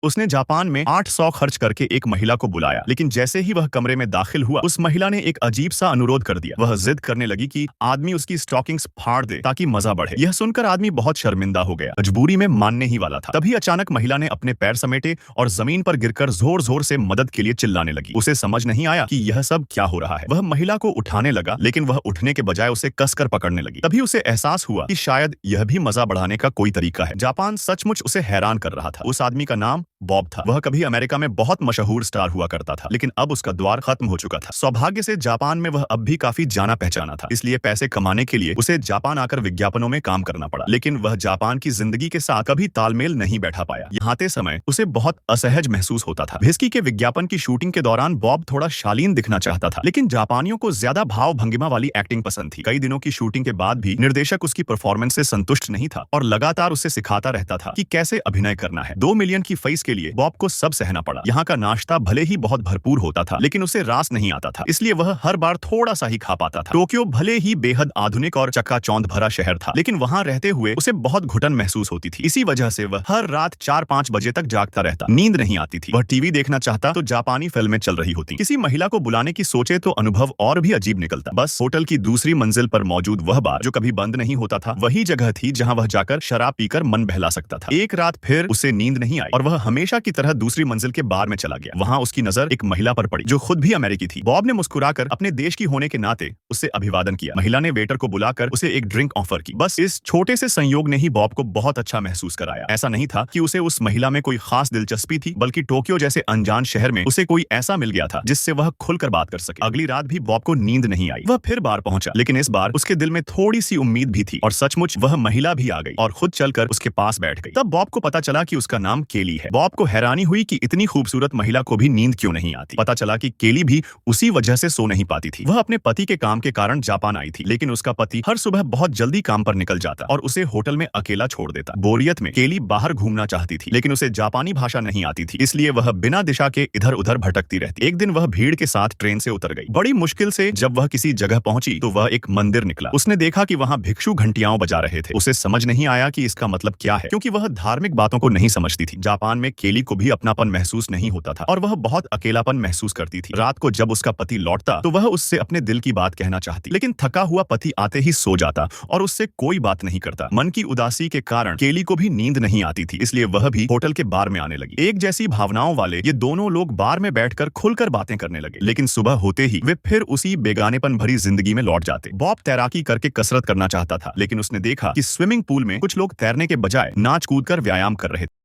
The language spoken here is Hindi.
उसने जापान में 800 खर्च करके एक महिला को बुलाया, लेकिन जैसे ही वह कमरे में दाखिल हुआ उस महिला ने एक अजीब सा अनुरोध कर दिया। वह जिद करने लगी कि आदमी उसकी स्टॉकिंग्स फाड़ दे ताकि मजा बढ़े। यह सुनकर आदमी बहुत शर्मिंदा हो गया, मजबूरी में मानने ही वाला था। तभी अचानक महिला ने अपने पैर समेटे और जमीन पर गिरकर जोर जोर से मदद के लिए चिल्लाने लगी। उसे समझ नहीं आया कि यह सब क्या हो रहा है। वह महिला को उठाने लगा, लेकिन वह उठने के बजाय उसे कसकर पकड़ने लगी। तभी उसे एहसास हुआ कि शायद यह भी मजा बढ़ाने का कोई तरीका है। जापान सचमुच उसे हैरान कर रहा था। उस आदमी का नाम बॉब था। वह कभी अमेरिका में बहुत मशहूर स्टार हुआ करता था, लेकिन अब उसका द्वार खत्म हो चुका था। सौभाग्य से जापान में वह अब भी काफी जाना पहचाना था, इसलिए पैसे कमाने के लिए उसे जापान आकर विज्ञापनों में काम करना पड़ा। लेकिन वह जापान की जिंदगी के साथ कभी तालमेल नहीं बैठा पाया। यहाँ आते समय उसे बहुत असहज महसूस होता था। व्हिस्की के विज्ञापन की शूटिंग के दौरान बॉब थोड़ा शालीन दिखना चाहता था, लेकिन जापानियों को ज्यादा भाव भंगिमा वाली एक्टिंग पसंद थी। कई दिनों की शूटिंग के बाद भी निर्देशक उसकी परफॉर्मेंस से संतुष्ट नहीं था और लगातार उसे सिखाता रहता था कि कैसे अभिनय करना है। 2 मिलियन की फीस के लिए बॉब को सब सहना पड़ा। यहाँ का नाश्ता भले ही बहुत भरपूर होता था, लेकिन उसे रास नहीं आता था, इसलिए वह हर बार थोड़ा सा ही खा पाता था। टोक्यो भले ही बेहद आधुनिक और चकाचौंध भरा शहर था, लेकिन वहाँ रहते हुए उसे बहुत घुटन महसूस होती थी। इसी वजह से वह हर रात 4-5 बजे तक जागता रहता। नींद नहीं आती थी। वह टीवी देखना चाहता तो जापानी फिल्में चल रही होती। किसी महिला को बुलाने की सोचे तो अनुभव और भी अजीब निकलता। बस होटल की दूसरी मंजिल पर मौजूद वह बार जो कभी बंद नहीं होता था, वही जगह थी जहाँ वह जाकर शराब पीकर मन बहला सकता था। एक रात फिर उसे नींद नहीं आई और वह हमेशा की तरह दूसरी मंजिल के बार में चला गया। वहाँ उसकी नजर एक महिला पर पड़ी जो खुद भी अमेरिकी थी। बॉब ने मुस्कुराकर अपने देश की होने के नाते उससे अभिवादन किया। महिला ने वेटर को बुलाकर उसे एक ड्रिंक ऑफर की। बस इस छोटे से संयोग ने ही बॉब को बहुत अच्छा महसूस कराया। ऐसा नहीं था कि उसे उस महिला में कोई खास दिलचस्पी थी, बल्कि टोक्यो जैसे अनजान शहर में उसे कोई ऐसा मिल गया था जिससे वह खुलकर बात कर सके। अगली रात भी बॉब को नींद नहीं आई। वह फिर बार पहुंचा, लेकिन इस बार उसके दिल में थोड़ी सी उम्मीद भी थी और सचमुच वह महिला भी आ गई और खुद चलकर उसके पास बैठ गई। तब बॉब को पता चला कि उसका नाम केली है। बॉब को हैरानी हुई कि इतनी खूबसूरत महिला को भी नींद क्यों नहीं आती। पता चला कि केली भी उसी वजह से सो नहीं पाती थी। वह अपने पति के काम के कारण जापान आई थी, लेकिन उसका पति हर सुबह बहुत जल्दी काम पर निकल जाता और उसे होटल में अकेला छोड़ देता। बोरियत में केली बाहर घूमना चाहती थी, लेकिन उसे जापानी भाषा नहीं आती थी, इसलिए वह बिना दिशा के इधर उधर भटकती रहती। एक दिन वह भीड़ के साथ ट्रेन से उतर गई। बड़ी मुश्किल से जब वह किसी जगह पहुंची तो वह एक मंदिर निकला। उसने देखा कि वहां भिक्षु घंटियां बजा रहे थे। उसे समझ नहीं आया कि इसका मतलब क्या है, क्योंकि वह धार्मिक बातों को नहीं समझती थी। जापान में केली को भी अपनापन महसूस नहीं होता था और वह बहुत अकेलापन महसूस करती थी। रात को जब उसका पति लौटता तो वह उससे अपने दिल की बात कहना चाहती, लेकिन थका हुआ पति आते ही सो जाता और उससे कोई बात नहीं करता। मन की उदासी के कारण केली को भी नींद नहीं आती थी, इसलिए वह भी होटल के बार में आने लगी। एक जैसी भावनाओं वाले ये दोनों लोग बार में बैठकर खुलकर बातें करने लगे, लेकिन सुबह होते ही वे फिर उसी बेगानेपन भरी जिंदगी में लौट जाते। बॉब तैराकी करके कसरत करना चाहता था, लेकिन उसने देखा कि स्विमिंग पूल में कुछ लोग तैरने के बजाय नाच कूद कर व्यायाम कर रहे थे।